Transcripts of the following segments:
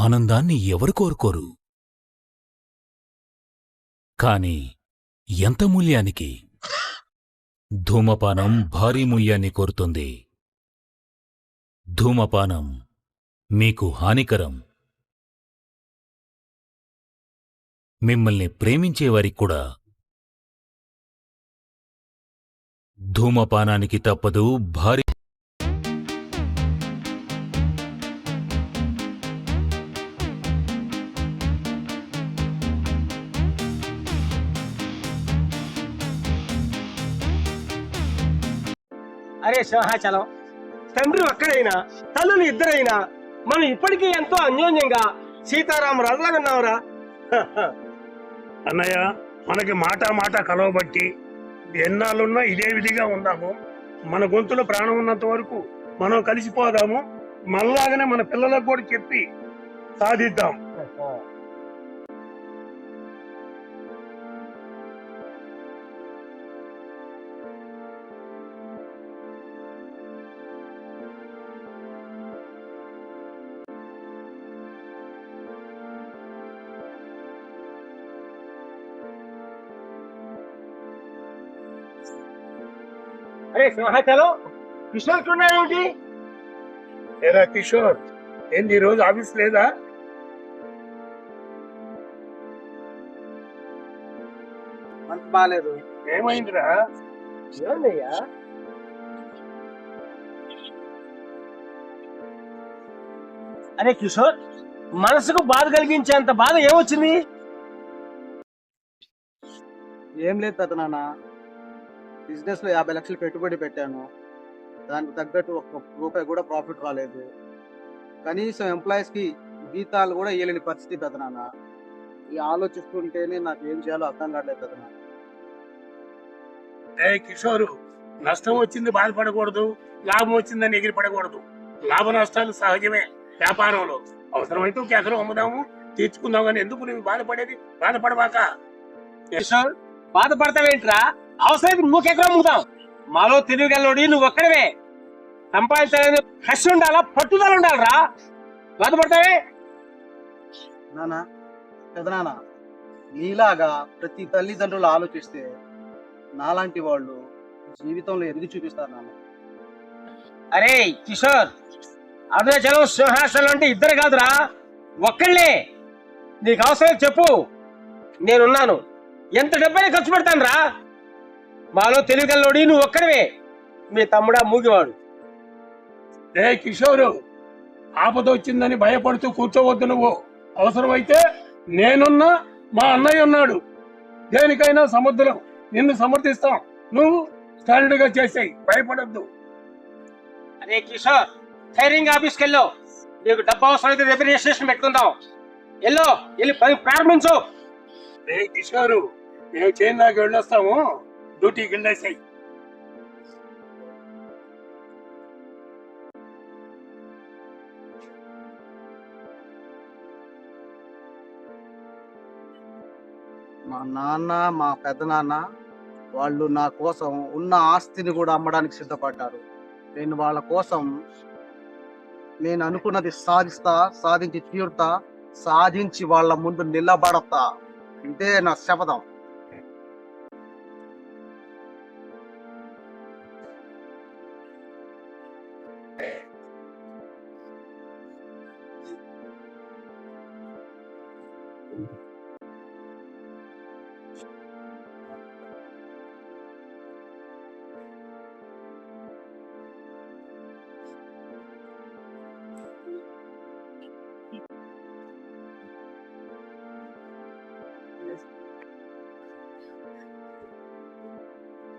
ఆనందాన్ని ఎవరు కోరుకోరు? కాని ఎంత మూల్యానికి? ధూమపానం భారీ మూల్యాన్ని కోరుతుంది. ధూమపానం మీకు హానికరం. మిమ్మల్ని ప్రేమించేవారికి కూడా. ధూమపానానికి తప్పదు భారీ. అరే సింహాచలం, తండ్రి ఒక్కడైనా తల్లులు ఇద్దరైనా మనం ఇప్పటికీ ఎంతో అన్యోన్యంగా సీతారామరాజులాగా ఉన్నావురా. అన్నయ్య, మనకి మాట కలవబట్టి ఎన్నాళ్ళున్నా ఇదే విధిగా ఉందాము. మన గొంతులో ప్రాణం ఉన్నంత వరకు మనం కలిసిపోదాము. మనలాగానే మన పిల్లలకు కూడా చెప్పి సాధిద్దాం. అరే సింహాచలం, కిషోర్ ఉన్నాయేమిటి? ఏరా కిషోర్, ఏంది ఈరోజు ఆఫీస్ లేదా? మనసు బాగాలేదు. ఏమైందిరా? ఏమయ్యా? అరే కిషోర్, మనసుకు బాధ కలిగించేంత బాధ ఏమొచ్చింది? ఏం లేదు పెద్ద నాన్న, బిజినెస్ లో 50 లక్షలు పెట్టుబడి పెట్టాను. దానికి తగ్గట్టు ఒక్క రూపాయి కూడా ప్రాఫిట్ రాలేదు. కనీసం ఎంప్లాయీస్ కి జీతాలు కూడా ఇవ్వలేని పరిస్థితి పెద్ద నాన్న. ఈ ఆలోచిస్తుంటేనే నాకు ఏం చేయాలో అర్థం కావట్లేదు పెద్ద నాన్న. ఏ కిషోరు, నష్టం వచ్చింది బాధపడకూడదు, లాభం వచ్చిందని ఎగిరిపడకూడదు. లాభ నష్టాలు సహజమే వ్యాపారంలో. అవసరమైతే ఒక ఎకరం అమ్ముదాము, తీర్చుకుందాం. కానీ ఎందుకు నువ్వు బాధపడేది? బాధపడబాక. కిషోర్, బాధపడతావేంట్రా? అవసరం నువ్వుకెక్కడ అమ్ముతాం. మాలో తిరిగల్లోడి నువ్వు ఒక్కడవే. సంపాదించాలని కసి ఉండాలా, పట్టుదల ఉండాలరా. బాధపడతావే? నాన్న, పెద్ద నాన్న, నీలాగా ప్రతి తల్లిదండ్రులు ఆలోచిస్తే నాలాంటి వాళ్ళు జీవితంలో ఎదిగి చూపిస్తారు నాన్న. అరే కిషోర్, అరుణాచలం సింహాచలం అంటే ఇద్దరు కాదురా, ఒక్కళ్ళే. నీకు అవసరం చెప్పు, నేనున్నాను. ఎంత డబ్బైనా ఖర్చు పెడతాను రా. మాలో తెలివిగల్లోడి నువ్వు ఒక్కడవే. మీ తమ్ముడా మూగివాడు. ఏ కిషోరు, ఆపద వచ్చిందని భయపడుతూ కూర్చోవద్దు నువ్వు. అవసరమైతే నేనున్నా, మా అన్నయ్య ఉన్నాడు. దేనికైనా సముద్రం, నిన్ను సమర్థిస్తాం. నువ్వు స్టాండర్డ్ గా చేసేయి, భయపడద్దు. అరే కిషోర్, ధైర్యంగా ఆఫీస్కి వెళ్ళు. నీకు డబ్బు అవసరమైతే రేపు రిజిస్ట్రేషన్ పెట్టుకుందాం. వెళ్ళి పని ప్రారంభించు. ఏ కిషోరు, మేము చేయని దాకా వెళ్ళొస్తాము. డ్యూటీకి వెళ్ళేసాయి. మా నాన్న, మా పెద్ద నాన్న వాళ్ళు నా కోసం ఉన్న ఆస్తిని కూడా అమ్మడానికి సిద్ధపడ్డారు. నేను వాళ్ళ కోసం నేను అనుకున్నది సాధించి తీరుతా, సాధించి వాళ్ళ ముందు నిలబడతా. ఇదే నా శపథం.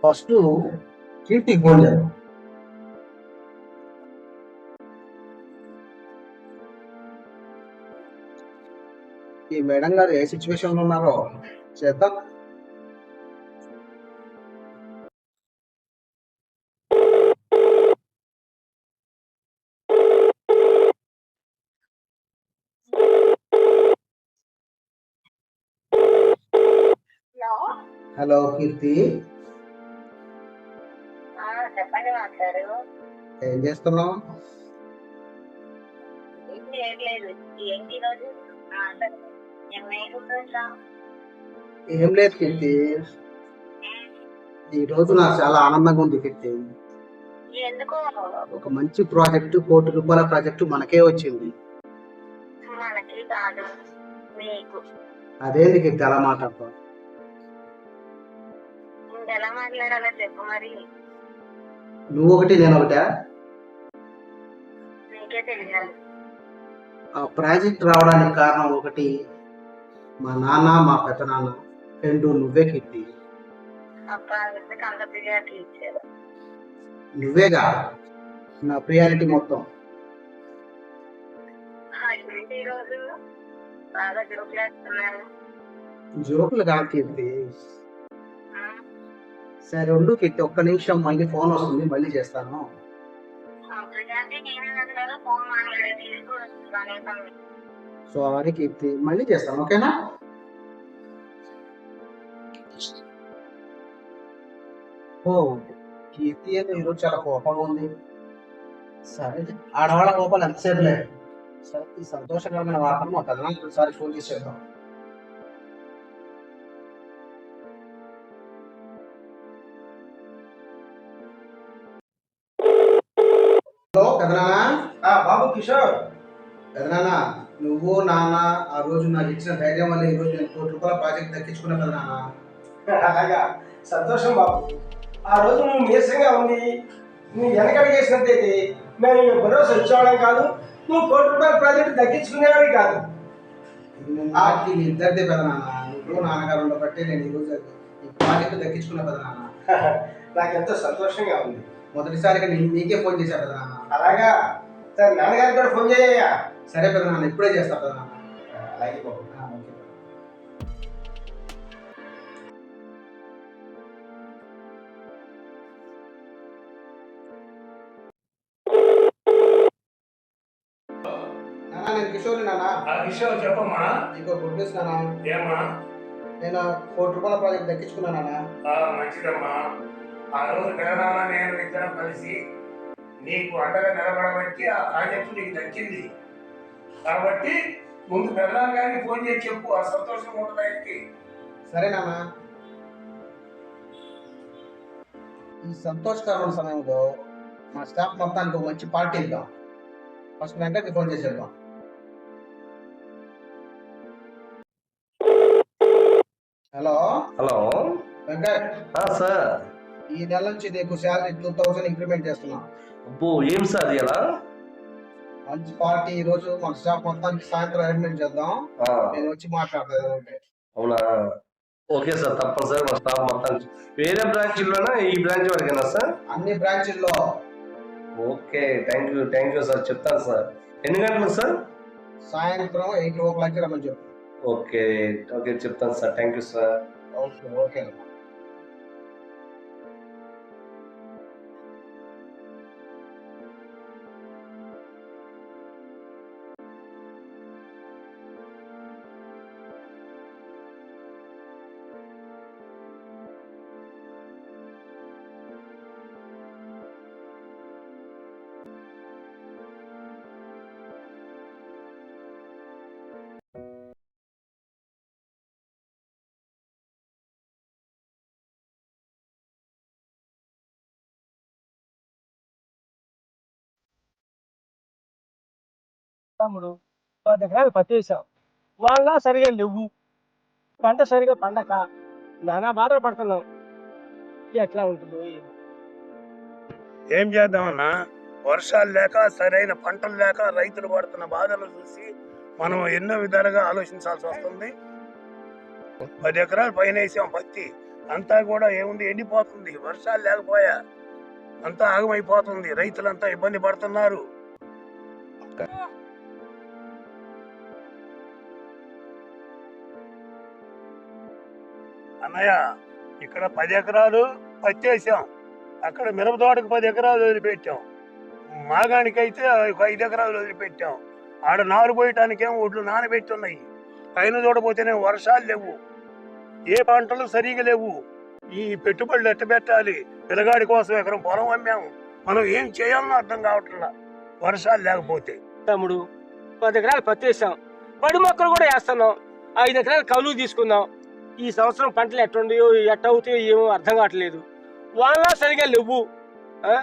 ఫస్ట్ కీర్తికి ఫోన్ చేద్దాం. ఈ మేడం గారు ఏ సిచ్యువేషన్ లో ఉన్నారో చేద్దాం. హలో కీర్తి, చెప్పండి మాస్టారు. ఏం చేస్తున్నావు? చేయట్లేదు. ఏంటి ఈరోజు? సరే. ఏమైనా కూర్చోవచ్చా? ఏం లేదు కీర్తి, ఈ రోజు నాకు చాలా ఆనందంగా ఉంది కీర్తి. ఎందుకు? ఒక మంచి ప్రాజెక్టు, ₹1,00,00,000 ప్రాజెక్టు మనకే వచ్చింది. మనకి కాదు, మీకు. అదేంది కీర్తి అలా మాట్లాడతావు? ఇంకెలా మాట్లాడాలో చెప్పు మరి. నువ్వు ఒకటి నేను ఒకటా? నీకే తెలియాలి. ఆ ప్రాజెక్ట్ రావడానికి కారణం ఒకటి మా నాన్న, మా పెద్ద నాన్న, రెండు నువ్వే కీర్తి. అబ్బా, ఎందుకు అంత ప్రియారిటీ ఇచ్చారు? నువ్వేగా నా ప్రియారిటీ మొత్తం. ఏంటి ఈరోజు బాగా జోకులేస్తున్నాను. జోకులు కాదు కీర్తి. సరే ఉండు కీర్తి, ఒక్క నిమిషం, మళ్ళీ ఫోన్ వస్తుంది, మళ్ళీ చేస్తాను. ప్రియారిటీ నేనే కదా ఫోన్ మాట్లాడేది, తీసుకోవచ్చు. సారీ కీర్తి, మళ్ళీ చేస్తాను, ఓకేనా? ఓ కీర్తి ఏదో ఈరోజు చాలా కోపంగా ఉంది. సరే, ఆడవాళ్ళ కోపాలు ఎంతసేపులే. సరే, ఈ సంతోషకరమైన వార్తను మా పెద్దనాన్నకి ఒకసారి ఫోన్ చేసి చేద్దాం. హలో పెదనాన్న. బాబు కిషోర్, పెదనాన్న, నువ్వు నాన్న ఆ రోజు నాకు ఇచ్చిన ధైర్యం వల్ల ఈ రోజు నేను ₹1,00,00,000 ప్రాజెక్ట్ దక్కించుకున్నా పెదనాన్న. అలాగా, సంతోషం బాబు. ఆ రోజు నువ్వు నీరసంగా ఉంది, నువ్వు వెనకడిగేసినట్టయితే మేము ఈ భరోసా ఇచ్చేవాళ్ళం కాదు, నువ్వు ₹1,00,00,000 ప్రాజెక్టు దక్కించుకునేవాడి కాదు. నాకు మీ ఇద్దరిదే పెదనాన్న, నువ్వు నాన్నగారు ఉండబట్టి నేను ఈ రోజు ఈ ప్రాజెక్ట్ దక్కించుకున్నా పెదనాన్న. నాకెంతో సంతోషంగా ఉంది. మొదటిసారిగా నీకే ఫోన్ చేశా పెదనాన్న. అలాగా, సరే నాన్నగారికి కూడా ఫోన్ చేయ. సరే పెదనాన్న, ఇప్పుడే చేస్తా పెదనాన్న. అలాగే బాబు. ఓకే. నాన్న, నేను కిషోర్ నాన్న. ఆ విషయం చెప్పమ్మా. నీకు గుడ్ న్యూస్ నాన్న. ఏమ్మా? నేను ₹1,00,00,000 ప్రాజెక్ట్ దక్కించుకున్నా నాన్న. మంచిదమ్మా. ఆ రోజు పెదనాన్న నేను ఇద్దరం కలిసి నీకు అండగా నిలబడబట్టి ఆ ప్రాజెక్టు నీకు దక్కింది. కాబట్టి ముందు పెదనాన్న గారికి ఫోన్ చేసి చెప్పు, ఆ సంతోషం ఉంటుంది ఆయనకి. సరే నాన్న. ఈ సంతోషకరమైన సమయంలో మా స్టాఫ్ మొత్తానికి ఒక మంచి పార్టీ ఇద్దాం. ఫస్ట్ వెంకట్కి ఫోన్ చేసేద్దాం. Hello hello. వెంకట్, సార్. ఈ నెల నుంచి నీకు శాలరీ 2,000 ఇంక్రిమెంట్ చేస్తున్నాం. అబ్బో, ఏం సార్ ఇలా? మంచి పార్టీ ఈ రోజు మన స్టాఫ్ మొత్తానికి సాయంత్రం అరేంజ్మెంట్ చేద్దాం. నేను వచ్చి మాట్లాడతాను. అవునా? ఓకే సార్, తప్పనిసరి మా స్టాఫ్ మొత్తం. వేరే బ్రాంచ్లోనా ఈ బ్రాంచ్ వరకేనా సార్? అన్ని బ్రాంచ్ల్లో. ఓకే, థ్యాంక్ యూ సార్, చెప్తాను సార్. ఎన్ని గంటలకు సార్? సాయంత్రం 8 రమ్మని చెప్పు. ఓకే చెప్తాను sir, thank you sir. Okay. తమ్ముడు, 10 ఎకరాలు పత్తి వేసాం, వాళ్ళ సరిగా లేవు, పంట సరిగా పండక నానా బాధలు పడుతున్నాం. ఎట్లా ఉంటుందో ఏమో. ఏం చేద్దామన్నా, వర్షాలు లేక సరైన పంటలు లేక రైతులు పడుతున్న బాధలు చూసి మనం ఎన్నో విధాలుగా ఆలోచించాల్సి వస్తుంది. 10 ఎకరాలు పైన వేసాం పత్తి, అంతా కూడా ఏముంది ఎండిపోతుంది. వర్షాలు లేకపోయా అంతా ఆగమైపోతుంది, రైతులంతా ఇబ్బంది పడుతున్నారు. అన్నయ్య, ఇక్కడ 10 ఎకరాలు పత్తి వేసాం, అక్కడ మిరప తోటకు 10 ఎకరాలు వదిలిపెట్టాం, మాగానికైతే ఒక 5 ఎకరాలు వదిలిపెట్టాం. ఆడ నారు పోయటానికేమో ఒడ్లు నానబెట్టి ఉన్నాయి. పైన చూడబోతేనే వర్షాలు లేవు, ఏ పంటలు సరిగా లేవు. ఈ పెట్టుబడులు ఎట్ట పెట్టాలి? పిల్లగాడి కోసం ఎకరం పొలం అమ్మాము, మనం ఏం చేయాలనో అర్థం కావట్లా వర్షాలు లేకపోతే. తమ్ముడు, 10 ఎకరాలు పత్తి వేసాం, పడి మొక్కలు కూడా వేస్తున్నాం, 5 ఎకరాలు కౌలు తీసుకుందాం. ఈ సంవత్సరం పంటలు ఎట్టుండయో ఎట్ట అవుతాయో ఏమో అర్థం కావట్లేదు. వాళ్ళ సరిగా లేవు. ఆ?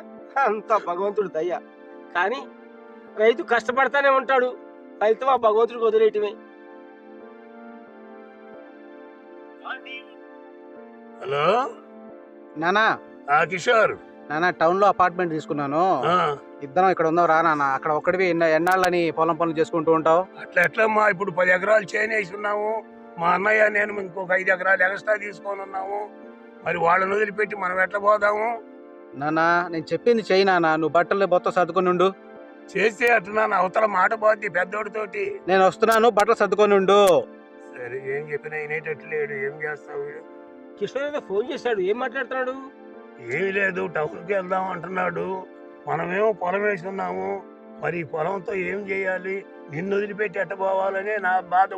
అంత భగవంతుడు దయ్య. కానీ రైతు కష్టపడతానే ఉంటాడు, ఫలితం ఆ భగవంతుడికి వదిలేయటమే. హలో నానా కిషోర్. నానా టౌన్ లో అపార్ట్మెంట్ తీసుకున్నాను. ఆ, ఇద్దరం ఇక్కడ ఉందాం రా నాన్న. అక్కడ ఒక్కడివి ఎన్నాళ్ళని పొలం పనులు చేసుకుంటూ ఉంటావు? అట్లా ఎట్లమ్మా, ఇప్పుడు 10 ఎకరాలు చేనేసి ఉన్నాము. మా అన్నయ్య నేను ఇంకొక 5 ఎకరాలు ఎక్స్ట్రా తీసుకొని ఉన్నాము. మరి వాళ్ళని వదిలిపెట్టి మనం ఎట్లా పోదాము? నానా నేను చెప్పింది చెయ్యి నాన్న. నువ్వు బట్టలు మొత్తం సర్దుకొని ఉండు. చేస్తే అట్లా నా అవతల మాట పోద్ది పెద్దోడితోటి. నేను వస్తున్నాను, బట్టలు సర్దుకొని ఉండు. సరే, ఏం చెప్పినా వినేటట్లేడు. ఏం చేస్తావు? కిషోర్ ఏదో ఫోన్ చేశాడు, ఏం మాట్లాడుతున్నాడు? ఏమీ లేదు, టౌన్కి వెళ్దాం అంటున్నాడు. మనమేమో పొలం వేసి ఉన్నాము. మరి ఈ పొలంతో ఏం చేయాలి? నిన్ను వదిలిపెట్టి ఎట్ట పోవాలనే నా బాధ.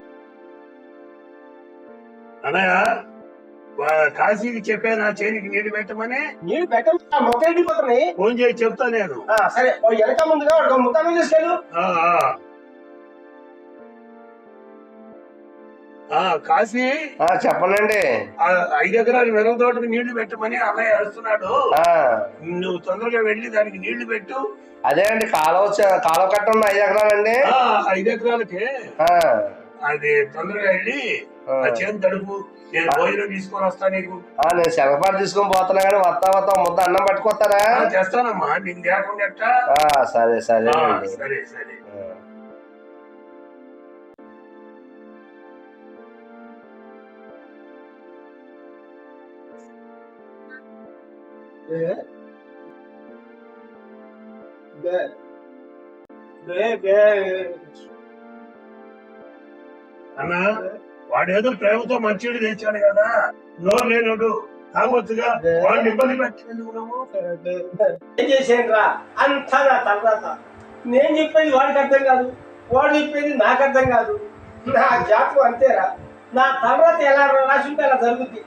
అన్నయ్య, కాశీకి చెప్పాను ఆ చేనికి నీళ్లు పెట్టమని. నీళ్ళు పెట్టా మొక్క ఎండిపోతున్నాయి. ఫోన్ చేసి చెప్తా నేను. సరే, వెనక ముందుగా ముఖాన్ని తీసుకెళ్ళు. ఆ, కాశీ చెప్పనండి. 5 ఎకరాలు మెరవ తోటకు నీళ్లు పెట్టమని అన్నయ్య అరుస్తున్నాడు. నువ్వు తొందరగా వెళ్ళి దానికి నీళ్లు పెట్టు. అదే అండి, కాలువ కట్ట ఉన్న 5 ఎకరాలండి. 5 ఎకరాలకి అది తొందరగా వెళ్ళి ఆ చేను తడుపు. నేను భోజనం తీసుకొని వస్తా నీకు. నేను శనగపాటు తీసుకొని పోతున్నా కానీ వస్తా ముద్ద అన్నం పట్టుకొస్తారా? చేస్తానమ్మా, నీకు లేకుండా ఎట్టా? సరే సరే సరే సరే. అన్నా, వాడేదో ప్రేమతో మంచిది తెచ్చాడు కదా, నోరు లేనుడు తాగొచ్చుగా. వాడిని ఇబ్బంది పెట్టినందుకు ఏం చేసాను రా అంతా నా తర్వాత. నేను చెప్పేది వాడికి అర్థం కాదు, వాడు చెప్పేది నాకు అర్థం కాదు. నా జాతకం అంతేరా. నా తర్వాత ఎలా రాసి ఉంటే అలా జరుగుద్ది.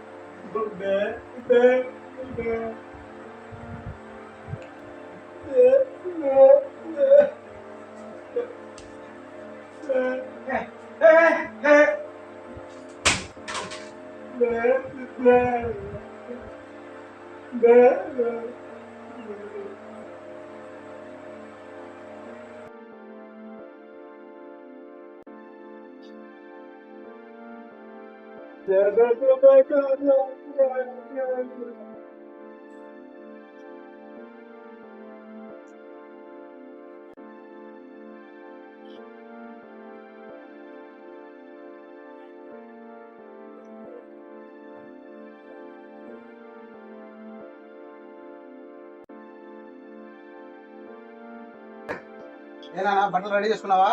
ఏనా బట్టలు రెడీ చేసుకున్నావా?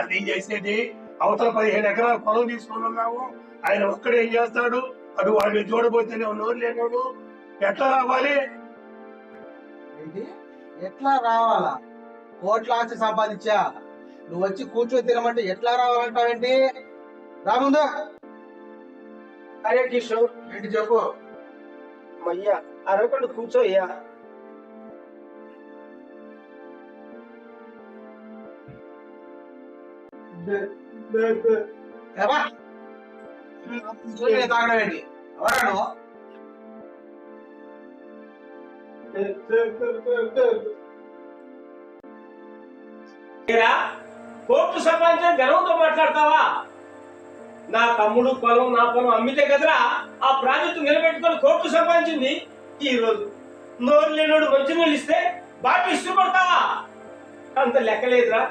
నేను చేసేది అవతల 15 ఎకరాల పొలం తీసుకుని ఉన్నాము. ఆయన ఒక్కడేం చేస్తాడు? అటు వాడిని చూడబోతేనే నోరు లేనోడు. ఎట్లా రావాలి? ఏంటి ఎట్లా రావాలా? కోట్ల ఆస్తి సంపాదించా, నువ్వు వచ్చి కూర్చొని తినమంటే ఎట్లా రావాలంటావేంటి? రా ముందు. అరే కిషోర్, ఏంటి చెప్పు. అయ్యా అరవకుండా కూర్చోయ్యా. తాగడం ఏంటి? ఎవరా నువ్వు? కోర్టు సంపాదించిన గర్వంతో మాట్లాడతావా? నా తమ్ముడు పొలం నా పొలం అమ్మితే కదరా ఆ ప్రాజెక్టు నిలబెట్టుకొని కోర్టు సంపాదించింది. ఈ రోజు నోరు లేనోడు మంచి నీళ్ళు ఇస్తే బాగా ఇష్టపడతావా? అంత లెక్కలేదురా.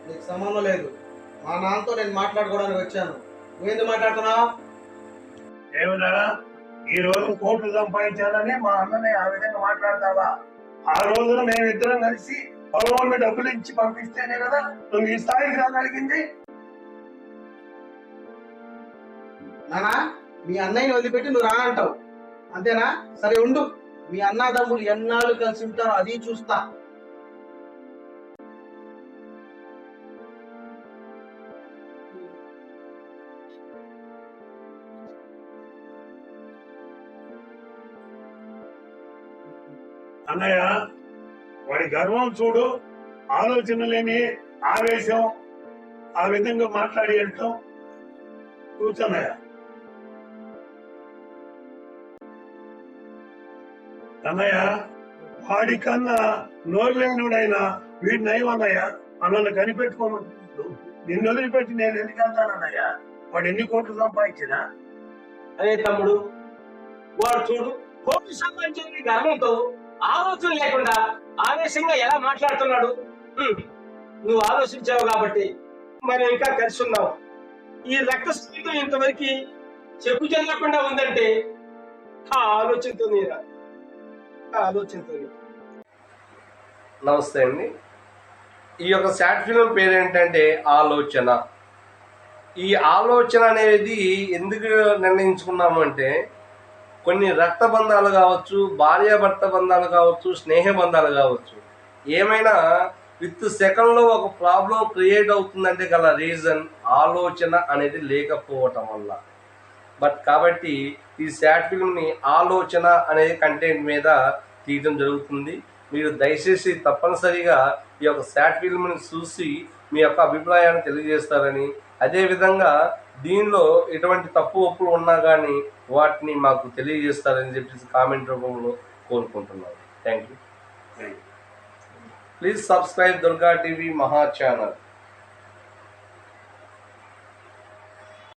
నీకు సంబంధం లేదు. మా నాన్నతో నేను మాట్లాడుకోవడానికి వచ్చాను. నువ్వెందుకు మాట్లాడుతున్నావు? ఏమిరా, ఈ రోజు కోట్లు సంపాదించాలని మా అన్నని ఆ విధంగా మాట్లాడతావా? ఆ రోజున మేమిద్దరం కలిసి పొలంలో డబ్బులు ఇచ్చి పంపిస్తేనే కదా నువ్వు ఈ స్థాయికి రాగలిగింది. నానా, మీ అన్నయ్యని వదిలిపెట్టి నువ్వు రానంటావు అంతేనా? సరే ఉండు, మీ అన్నదమ్ములు ఎన్నాళ్ళు కలిసి ఉంటారో అది చూస్తా. అన్నయ్య, వాడి గర్వం చూడు. ఆలోచన లేని ఆవేశం, ఆ విధంగా మాట్లాడేయటం కూర్చున్నాయా అన్నయ్య? వాడికన్నా నోరు లేనివాడైనా వీడి నయం అన్నయ్య. మనల్ని కనిపెట్టుకోమని నిన్ను వదిలిపెట్టి నేను ఎందుకు వెళ్తానన్నయ్య? వాడు ఎన్ని కోట్లు సంపాదించినా. అరే తమ్ముడు, వాడు చూడు కోట్లు సంపాదించిన గర్వంతో ఆలోచన లేకుండా ఆవేశంగా ఎలా మాట్లాడుతున్నాడు. నువ్వు ఆలోచించావు కాబట్టి మనం ఇంకా కలిసి ఉన్నావు. ఈ రక్త స్ఫూర్తి ఇంతవరకు చెప్పు చెందకుండా ఉందంటే ఆ ఆలోచనతో నీరా, ఆ ఆలోచనతో. నమస్తే అండి. ఈ యొక్క షార్ట్ ఫిల్మ్ పేరు ఏంటంటే ఆలోచన. ఈ ఆలోచన అనేది ఎందుకు నిర్ణయించుకున్నాము అంటే, కొన్ని రక్త బంధాలు కావచ్చు, భార్యాభర్త బంధాలు కావచ్చు, స్నేహ బంధాలు కావచ్చు, ఏమైనా విత్ సెకండ్లో ఒక ప్రాబ్లం క్రియేట్ అవుతుందంటే గల రీజన్ ఆలోచన అనేది లేకపోవటం వల్ల. కాబట్టి ఈ షార్ట్ ఫిల్మ్ని ఆలోచన అనే కంటెంట్ మీద తీయడం జరుగుతుంది. మీరు దయచేసి తప్పనిసరిగా ఈ యొక్క షార్ట్ ఫిల్మ్ని చూసి మీ యొక్క అభిప్రాయాన్ని తెలియజేస్తారని, అదేవిధంగా దీనిలో ఎటువంటి తప్పు ఒప్పులు ఉన్నా కానీ వాటిని మాకు తెలియజేస్తారని చెప్పేసి కామెంట్ రూపంలో కోరుకుంటున్నాను. Thank you. Please subscribe Durga TV మహా ఛానల్.